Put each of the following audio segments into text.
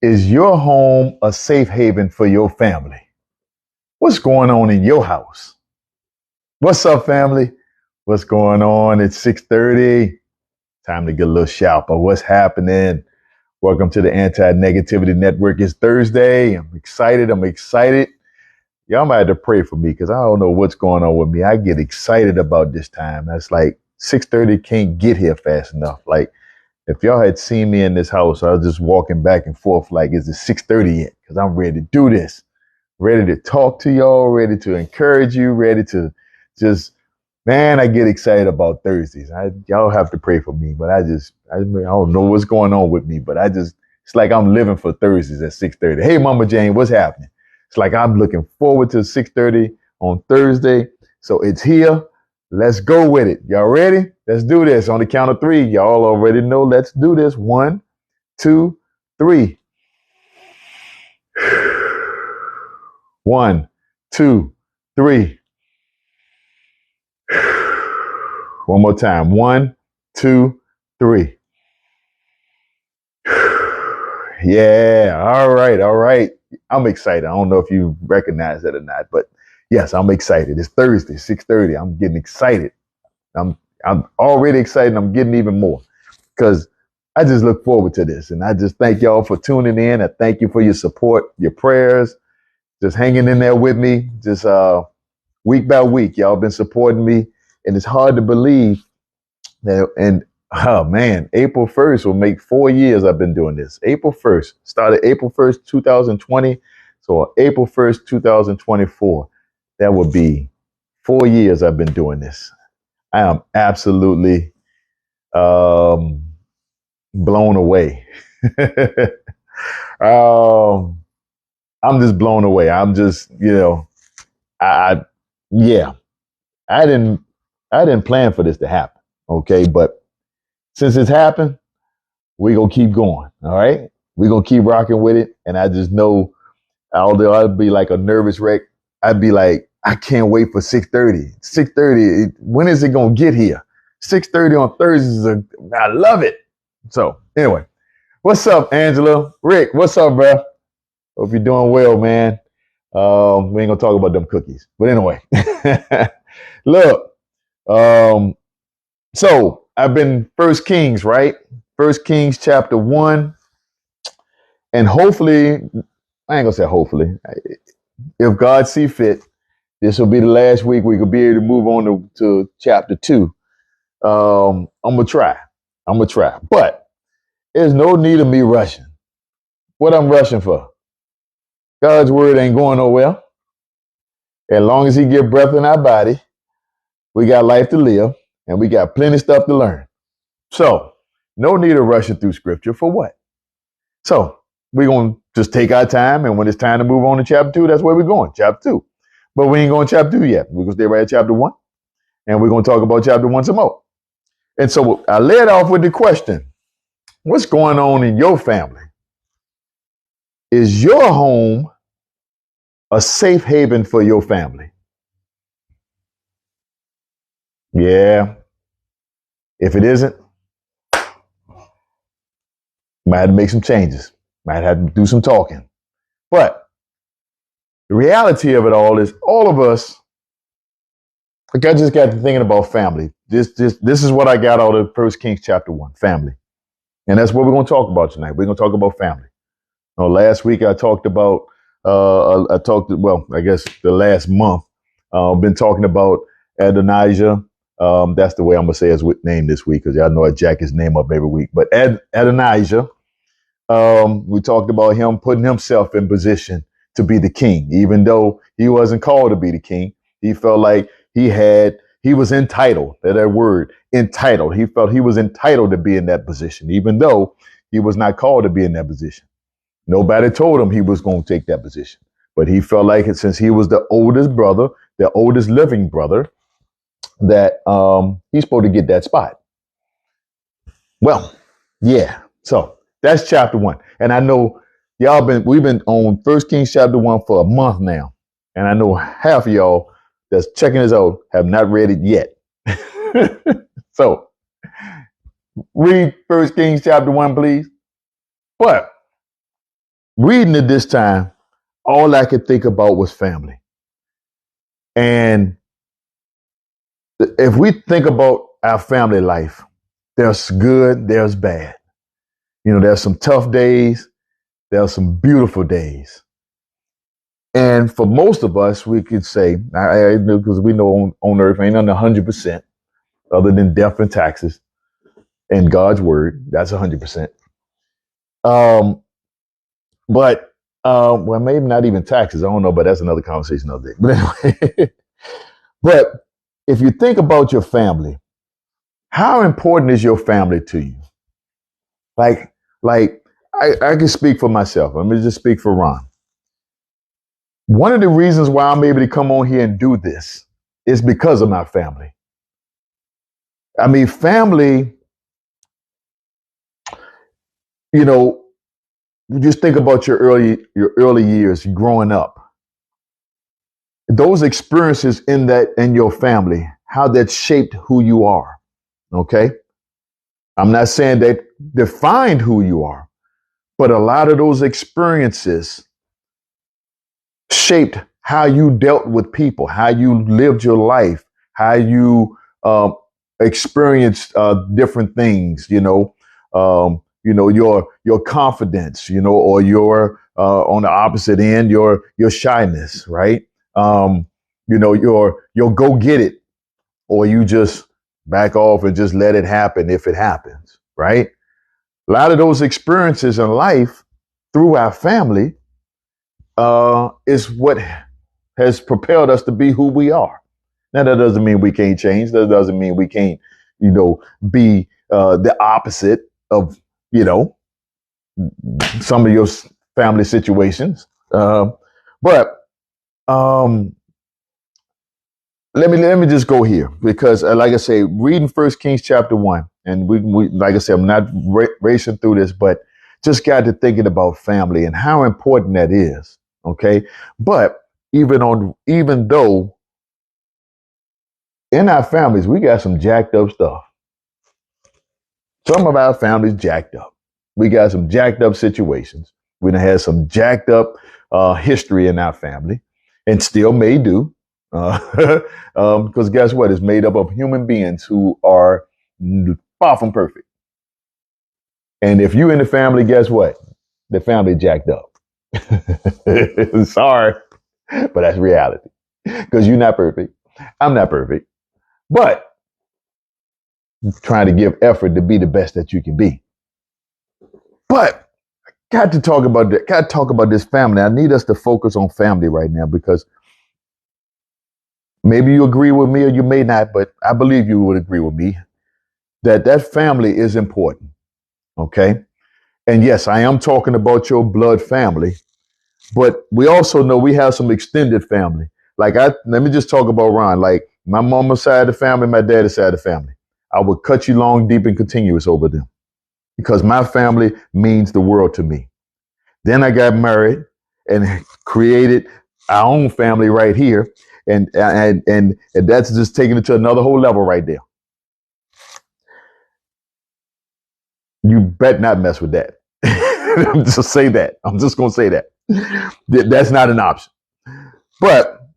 Is your home a safe haven for your family? What's going on in your house? What's up, family? What's going on? It's 6:30. Time to get a little sharper. What's happening? Welcome to the Anti-Negativity Network. It's Thursday. I'm excited. Y'all might have to pray for me because I don't know what's going on with me. I get excited about this time. That's like 6:30 can't get here fast enough. Like, if y'all had seen me in this house, I was just walking back and forth like, is it 6:30 yet? Because I'm ready to do this. Ready to talk to y'all, ready to encourage you, ready to just, man, I get excited about Thursdays. Y'all have to pray for me, but I don't know what's going on with me, but it's like I'm living for Thursdays at 6:30. Hey, Mama Jane, what's happening? It's like I'm looking forward to 6:30 on Thursday. So it's here. Let's go with it. Y'all ready? Let's do this on the count of three. Y'all already know. Let's do this. 1, 2, 3. 1, 2, 3. One more time. 1, 2, 3. Yeah. All right. I'm excited. I don't know if you recognize that or not, but yes, I'm excited. It's Thursday, 6:30. I'm getting excited. I'm already excited. I'm getting even more because I just look forward to this. And I just thank y'all for tuning in. I thank you for your support, your prayers, just hanging in there with me. Just week by week, y'all been supporting me. And it's hard to believe that. And oh man, April 1st will make 4 years I've been doing this. April 1st, started April 1st, 2020. So April 1st, 2024, that would be 4 years I've been doing this. I am absolutely blown away. I'm just blown away. I'm just, I didn't plan for this to happen. Okay. But since it's happened, we're going to keep going. All right. We're going to keep rocking with it. And I just know, although I'd be like a nervous wreck, I'd be like, I can't wait for 6:30. 6:30. When is it going to get here? 6:30 on Thursdays. I love it. So anyway, what's up, Angela? Rick, what's up, bro? Hope you're doing well, man. We ain't gonna talk about them cookies, but anyway, look. So I've been First Kings, right? First Kings chapter 1, and hopefully, I ain't gonna say hopefully, if God see fit, this will be the last week we could be able to move on to chapter 2. I'm gonna try, but there's no need of me rushing. What I'm rushing for? God's word ain't going nowhere. As long as He give breath in our body, we got life to live, and we got plenty of stuff to learn. So, no need of rushing through Scripture for what? So, we're going to just take our time, and when it's time to move on to chapter 2, that's where we're going, chapter 2. But we ain't going to chapter 2 yet. We're going to stay right at chapter 1, and we're going to talk about chapter 1 some more. And so, I led off with the question, what's going on in your family? Is your home a safe haven for your family? Yeah. If it isn't, might have to make some changes. Might have to do some talking. But the reality of it all is all of us, like I just got to thinking about family. This is what I got out of 1 Kings chapter 1, family. And that's what we're going to talk about tonight. We're going to talk about family. Last week I talked about, I guess the last month, been talking about Adonijah. That's the way I'm going to say his name this week because y'all know I jack his name up every week. But Adonijah, we talked about him putting himself in position to be the king, even though he wasn't called to be the king. He felt like he was entitled. That word, entitled. He felt he was entitled to be in that position, even though he was not called to be in that position. Nobody told him he was going to take that position, but he felt like it since he was the oldest brother, the oldest living brother, that he's supposed to get that spot. Well, yeah. So that's chapter 1. And I know we've been on 1 Kings chapter 1 for a month now. And I know half of y'all that's checking this out have not read it yet. So read 1 Kings chapter 1, please. But reading it this time, all I could think about was family. And if we think about our family life, there's good, there's bad. There's some tough days, there's some beautiful days. And for most of us, we could say, because we know on earth ain't nothing 100% other than death and taxes and God's word. That's 100%. But well, maybe not even taxes. I don't know, but that's another conversation another day. But anyway, but if you think about your family, how important is your family to you? Like I can speak for myself. Let me just speak for Ron. One of the reasons why I'm able to come on here and do this is because of my family. I mean, family, just think about your early years growing up. Those experiences in your family, how that shaped who you are. Okay? I'm not saying that defined who you are, but a lot of those experiences shaped how you dealt with people, how you lived your life, how you experienced different things. Your confidence, or your on the opposite end, your shyness, right? Your go get it, or you just back off and just let it happen if it happens, right? A lot of those experiences in life through our family is what has propelled us to be who we are. Now, that doesn't mean we can't change. That doesn't mean we can't, be the opposite of, some of your family situations. But let me just go here because, like I say, reading 1 Kings chapter 1, and we like I said, I'm not racing through this, but just got to thinking about family and how important that is. Okay, but even though in our families we got some jacked up stuff. Some of our families jacked up. We got some jacked up situations. We done had some jacked up history in our family, and still may do. Because guess what? It's made up of human beings who are far from perfect. And if you in the family, guess what? The family jacked up. Sorry, but that's reality. Because you're not perfect. I'm not perfect. But trying to give effort to be the best that you can be. But got to talk about that. Got to talk about this family. I need us to focus on family right now because maybe you agree with me or you may not, but I believe you would agree with me that family is important. Okay. And yes, I am talking about your blood family, but we also know we have some extended family. Let me just talk about Ron. Like my mama's side of the family, my daddy's side of the family. I would cut you long, deep, and continuous over them because my family means the world to me. Then I got married and created our own family right here. And that's just taking it to another whole level right there. You bet not mess with that. Just say that. I'm just going to say that. That's not an option. But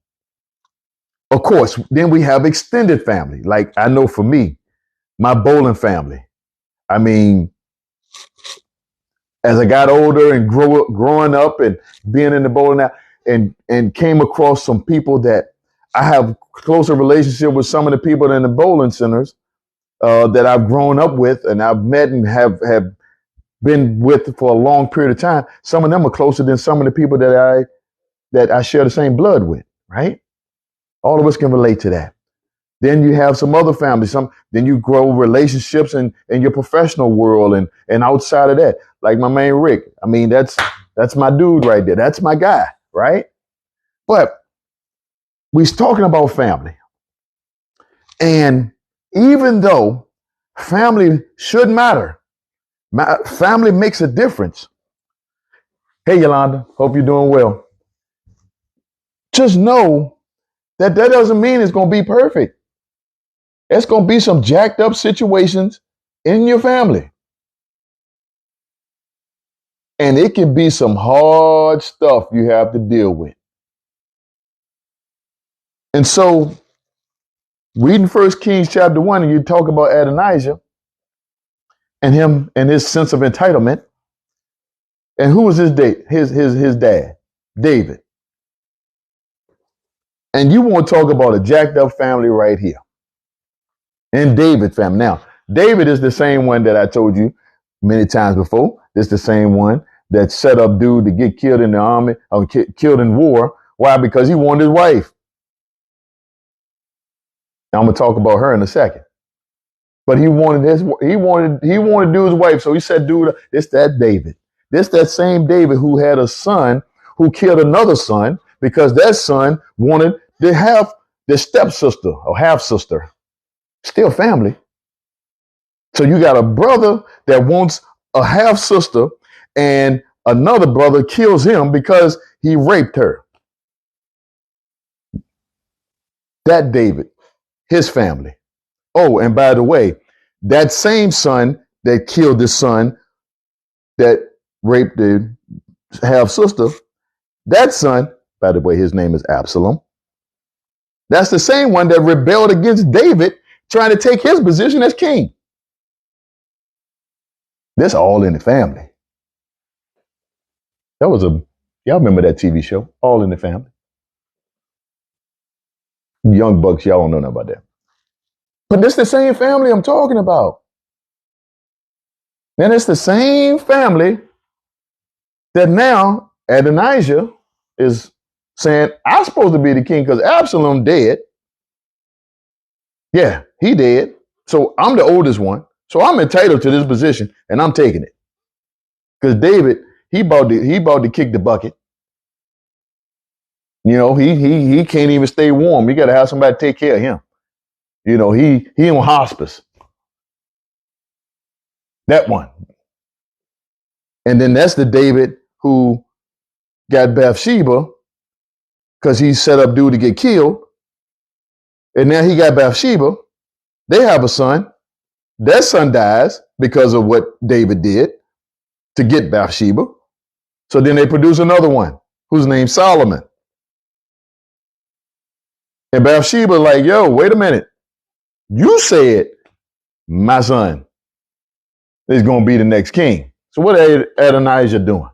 of course, then we have extended family. Like I know for me, my bowling family. I mean, as I got older and growing up and being in the bowling and came across some people that I have closer relationship with some of the people in the bowling centers that I've grown up with and I've met and have been with for a long period of time. Some of them are closer than some of the people that I share the same blood with, right? All of us can relate to that. Then you have some other families. Then you grow relationships in your professional world and outside of that. Like my man Rick. I mean, that's my dude right there. That's my guy, right? But we're talking about family. And even though family should matter, family makes a difference. Hey, Yolanda, hope you're doing well. Just know that doesn't mean it's going to be perfect. It's going to be some jacked up situations in your family. And it can be some hard stuff you have to deal with. And so, reading 1 Kings chapter 1, and you talk about Adonijah and him and his sense of entitlement. And who was his dad? David. And you want to talk about a jacked up family right here. And David family. Now, David is the same one that I told you many times before. This is the same one that set up dude to get killed in the army or killed in war. Why? Because he wanted his wife. Now, I'm gonna talk about her in a second. But he wanted to do his wife. So he said, dude, it's that David. This that same David who had a son who killed another son because that son wanted to have the stepsister or half sister. Still family. So you got a brother that wants a half sister and another brother kills him because he raped her. That David, his family. Oh, and by the way, that same son that killed the son that raped the half sister, that son, by the way, his name is Absalom. That's the same one that rebelled against David, trying to take his position as king. This all in the family. Y'all remember that TV show, All in the Family? Young bucks, y'all don't know nothing about that. But this the same family I'm talking about. And it's the same family that now Adonijah is saying, I'm supposed to be the king because Absalom dead. Yeah, he dead. So I'm the oldest one. So I'm entitled to this position and I'm taking it. Because David, he about to kick the bucket. You know, he can't even stay warm. You got to have somebody take care of him. You know, he on hospice. That one. And then that's the David who got Bathsheba because he set up dude to get killed. And now he got Bathsheba. They have a son. That son dies because of what David did to get Bathsheba. So then they produce another one who's named Solomon. And Bathsheba like, yo, wait a minute. You said my son is going to be the next king. So what Adonijah doing?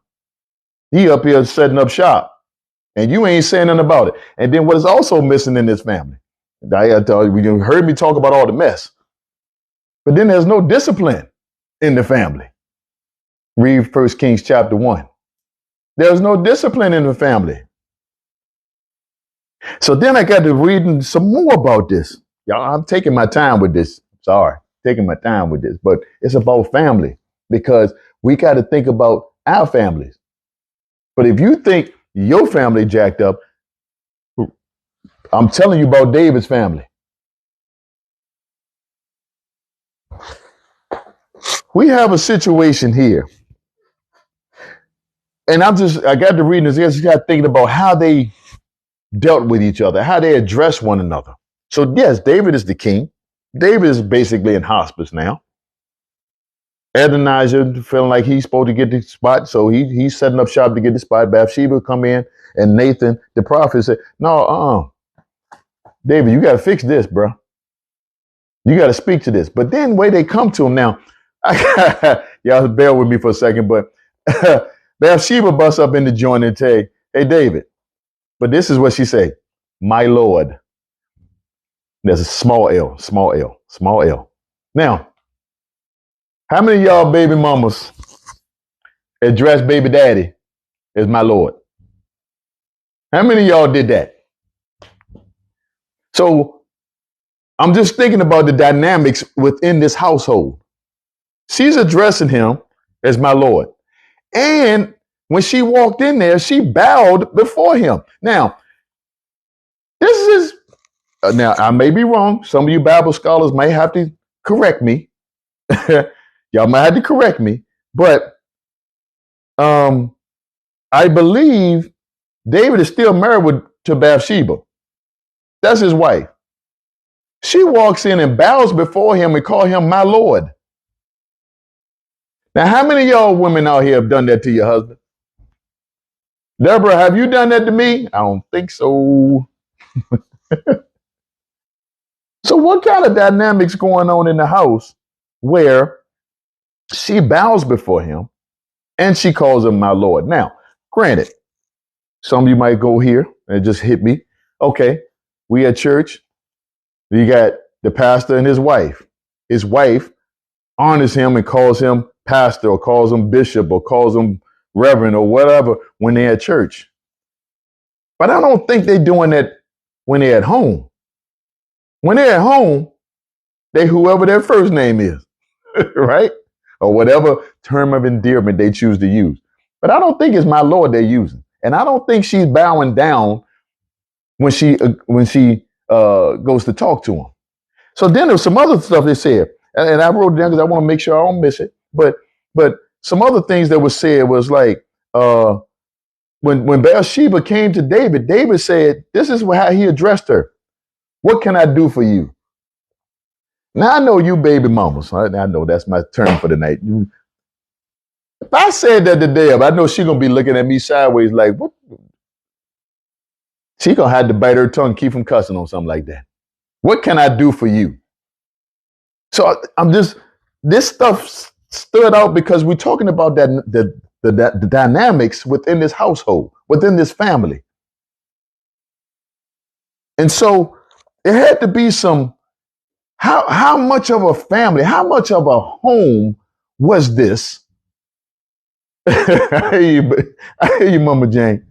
He up here setting up shop. And you ain't saying nothing about it. And then what is also missing in this family? I tell you, you heard me talk about all the mess. But then there's no discipline in the family. Read 1 Kings chapter 1. There's no discipline in the family. So then I got to reading some more about this. Y'all, I'm taking my time with this. Sorry, taking my time with this. But it's about family because we got to think about our families. But if you think your family jacked up, I'm telling you about David's family. We have a situation here. And I got to reading this. I just got thinking about how they dealt with each other, how they addressed one another. So yes, David is the king. David is basically in hospice now. Adonijah feeling like he's supposed to get the spot, so he's setting up shop to get the spot. Bathsheba come in, and Nathan, the prophet, said, "No, David, you got to fix this, bro. You got to speak to this." But then, way they come to him now, y'all bear with me for a second, but Bathsheba busts up in the joint and say, "Hey, David," but this is what she said: "My Lord." There's a small L, small L, small L. Now, how many of y'all baby mamas address baby daddy as my Lord? How many of y'all did that? So I'm just thinking about the dynamics within this household. She's addressing him as my Lord. And when she walked in there, she bowed before him. Now, this is, now I may be wrong. Some of you Bible scholars may have to correct me. Y'all might have to correct me. But I believe David is still married to Bathsheba. That's his wife. She walks in and bows before him and calls him my Lord. Now, how many of y'all women out here have done that to your husband? Deborah, have you done that to me? I don't think so. So what kind of dynamics going on in the house where she bows before him and she calls him my Lord? Now, granted, some of you might go here and it just hit me. Okay, we at church, you got the pastor and his wife. His wife honors him and calls him pastor or calls him bishop or calls him reverend or whatever when they're at church. But I don't think they're doing that when they're at home. When they're at home, they whoever their first name is, right? Or whatever term of endearment they choose to use. But I don't think it's my Lord they're using. And I don't think she's bowing down when she goes to talk to him. So then there's some other stuff they said. And I wrote it down because I want to make sure I don't miss it. But some other things that was said was like, when Bathsheba came to David, David said, this is how he addressed her. What can I do for you? Now, I know you baby mamas. I know that's my term for the night. If I said that today, I know she's going to be looking at me sideways like, what? She going to have to bite her tongue, keep from cussing on something like that. What can I do for you? So this stuff stood out because we're talking about the dynamics within this household, within this family. And so it had to be some, how much of a family, how much of a home was this? I hear you, Mama Jane.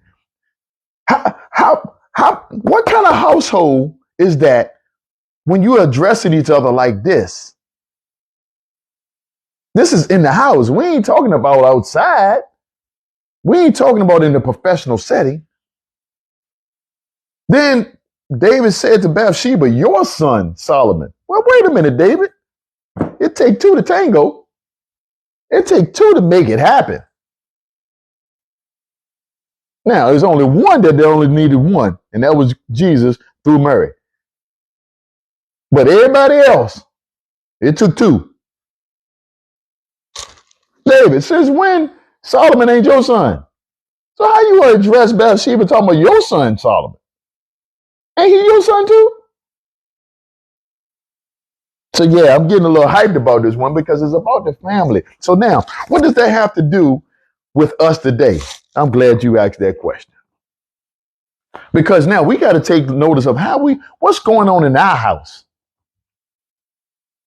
What kind of household is that when you're addressing each other like this? This is in the house. We ain't talking about outside. We ain't talking about in the professional setting. Then David said to Bathsheba, your son, Solomon. Well, wait a minute, David. It take two to tango. It take two to make it happen. Now, there's only one that they only needed one, and that was Jesus through Mary. But everybody else, it took two. David, since when Solomon ain't your son? So how you want to address Bathsheba talking about your son, Solomon? Ain't he your son too? So yeah, I'm getting a little hyped about this one because it's about the family. So now, what does that have to do with us today? I'm glad you asked that question. Because now we got to take notice of what's going on in our house.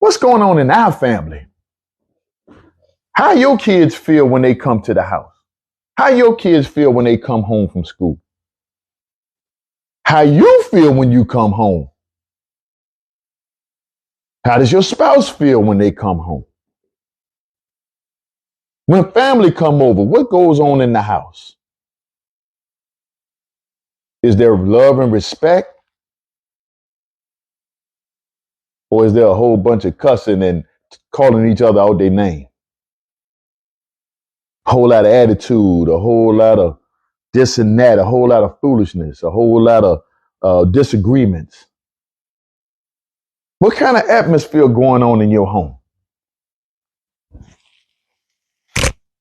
What's going on in our family? How your kids feel when they come to the house? How your kids feel when they come home from school? How you feel when you come home? How does your spouse feel when they come home? When family come over, what goes on in the house? Is there love and respect? Or is there a whole bunch of cussing and calling each other out their name? A whole lot of attitude, a whole lot of this and that, a whole lot of foolishness, a whole lot of disagreements. What kind of atmosphere going on in your home?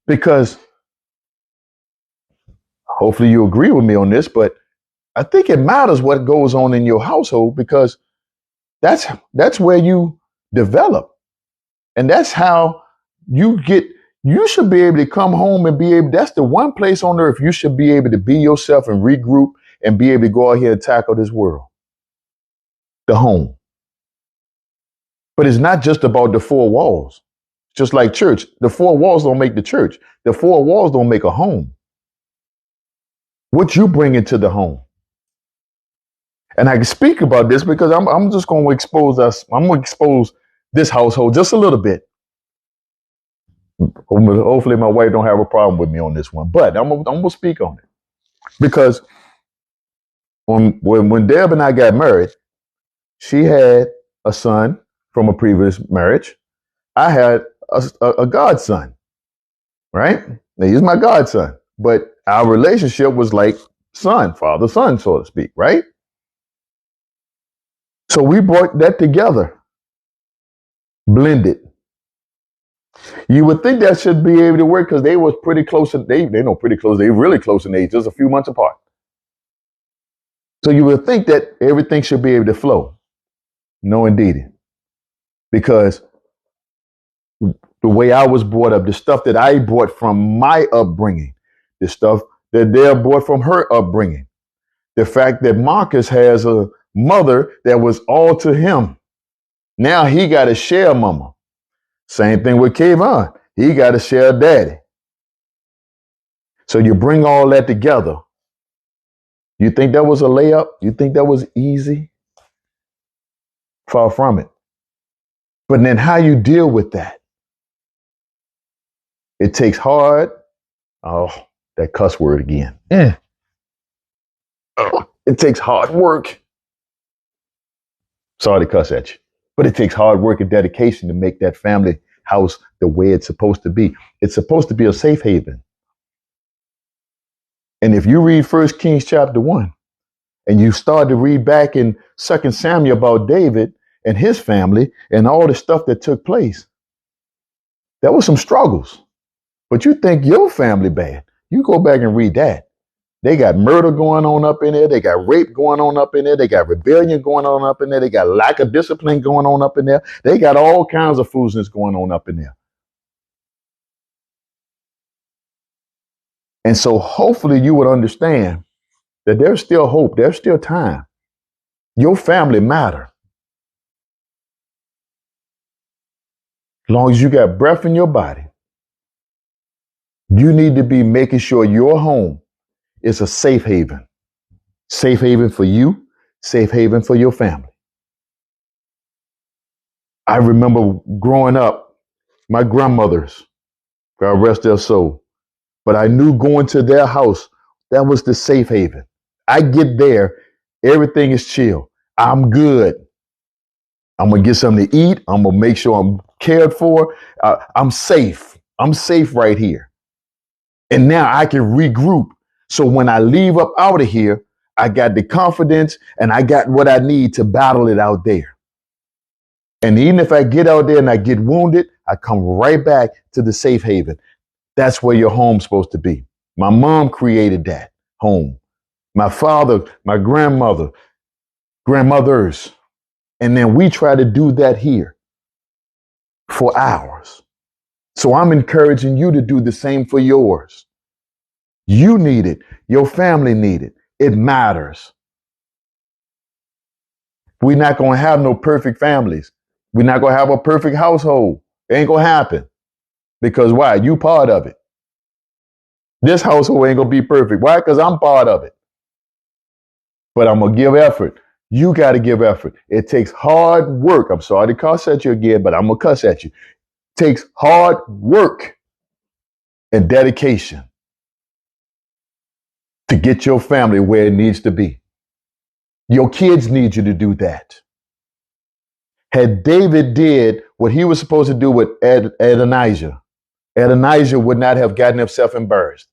Because hopefully you agree with me on this, but I think it matters what goes on in your household because that's where you develop. And that's how you should be able to come home and that's the one place on earth you should be able to be yourself and regroup and be able to go out here and tackle this world. The home. But it's not just about the four walls. Just like church, the four walls don't make the church. The four walls don't make a home. What you bring into the home. And I can speak about this because I'm just going to expose us. I'm going to expose this household just a little bit. Hopefully my wife don't have a problem with me on this one, but I'm going to speak on it. Because when Deb and I got married, she had a son from a previous marriage. I had a godson, right? Now, he's my godson, but our relationship was like father, son, so to speak, right? So we brought that together, blended. You would think that should be able to work because they was pretty close. They know pretty close. They really close in age, just a few months apart. So you would think that everything should be able to flow. No, indeed. Because the way I was brought up, the stuff that I brought from my upbringing, the stuff that they're brought from her upbringing, the fact that Marcus has a mother that was all to him. Now he got to share mama. Same thing with Kayvon. He got to share daddy. So you bring all that together. You think that was a layup? You think that was easy? Far from it. But then how you deal with that? It takes hard. Oh, that cuss word again. Oh, it takes hard work. Sorry to cuss at you. But it takes hard work and dedication to make that family house the way it's supposed to be. It's supposed to be a safe haven. And if you read 1 Kings chapter 1, and you start to read back in 2 Samuel about David and his family and all the stuff that took place, there was some struggles. But you think your family bad. You go back and read that. They got murder going on up in there. They got rape going on up in there. They got rebellion going on up in there. They got lack of discipline going on up in there. They got all kinds of foolishness going on up in there. And so hopefully you would understand that there's still hope. There's still time. Your family matter. As long as you got breath in your body, you need to be making sure your home is a safe haven. Safe haven for you, safe haven for your family. I remember growing up, my grandmothers, God rest their soul, but I knew going to their house, that was the safe haven. I get there, everything is chill. I'm good. I'm going to get something to eat. I'm going to make sure I'm cared for. I'm safe. I'm safe right here. And now I can regroup. So when I leave up out of here, I got the confidence and I got what I need to battle it out there. And even if I get out there and I get wounded, I come right back to the safe haven. That's where your home's supposed to be. My mom created that home. My father, my grandmothers. And then we try to do that here for ours. So I'm encouraging you to do the same for yours. You need it. Your family need it. It matters. We're not going to have no perfect families. We're not going to have a perfect household. It ain't going to happen. Because why? You part of it. This household ain't going to be perfect. Why? Because I'm part of it. But I'm going to give effort. You got to give effort. It takes hard work. I'm sorry to cuss at you again, but I'm going to cuss at you. It takes hard work and dedication to get your family where it needs to be. Your kids need you to do that. Had David did what he was supposed to do with Adonijah, Adonijah would not have gotten himself embarrassed.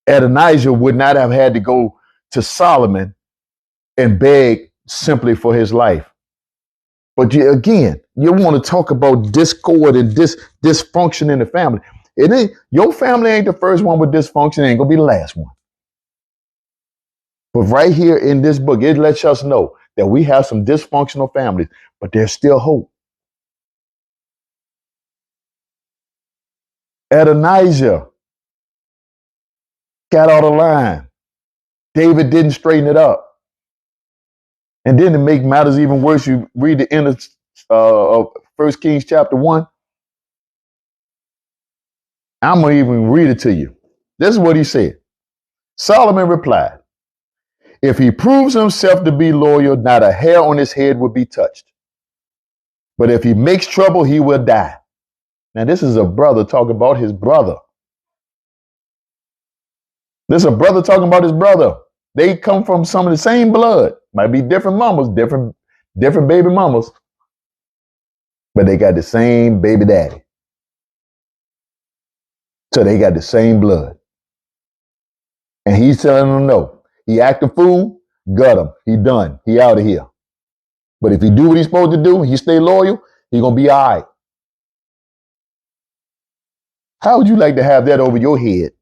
Adonijah would not have had to go to Solomon and beg simply for his life. But you want to talk about discord and dysfunction in the family. It ain't, your family ain't the first one with dysfunction. It ain't going to be the last one. But right here in this book, it lets us know that we have some dysfunctional families, but there's still hope. Adonijah got out of line. David didn't straighten it up. And then to make matters even worse, you read the end of 1 Kings chapter 1. I'm going to even read it to you. This is what he said. Solomon replied, if he proves himself to be loyal, not a hair on his head will be touched. But if he makes trouble, he will die. Now, this is a brother talking about his brother. This is a brother talking about his brother. They come from some of the same blood. Might be different mamas, different baby mamas. But they got the same baby daddy. So they got the same blood. And he's telling them no. He act a fool, gut him. He done. He out of here. But if he do what he's supposed to do, he stay loyal, he gonna be all right. How would you like to have that over your head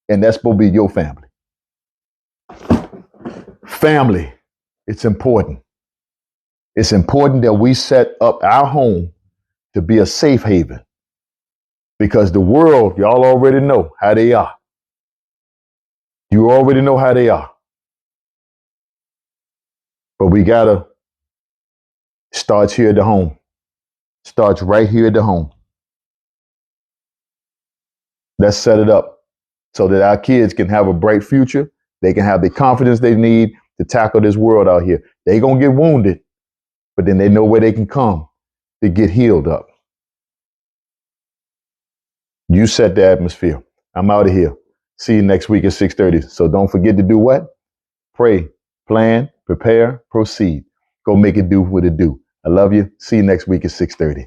and that's supposed to be your family? Family, it's important. It's important that we set up our home to be a safe haven because the world, y'all already know how they are. You already know how they are. But we got to start here at the home. Starts right here at the home. Let's set it up so that our kids can have a bright future. They can have the confidence they need to tackle this world out here. They're going to get wounded, but then they know where they can come to get healed up. You set the atmosphere. I'm out of here. See you next week at 6:30. So don't forget to do what? Pray, plan, prepare, proceed. Go make it do what it do. I love you. See you next week at 6:30.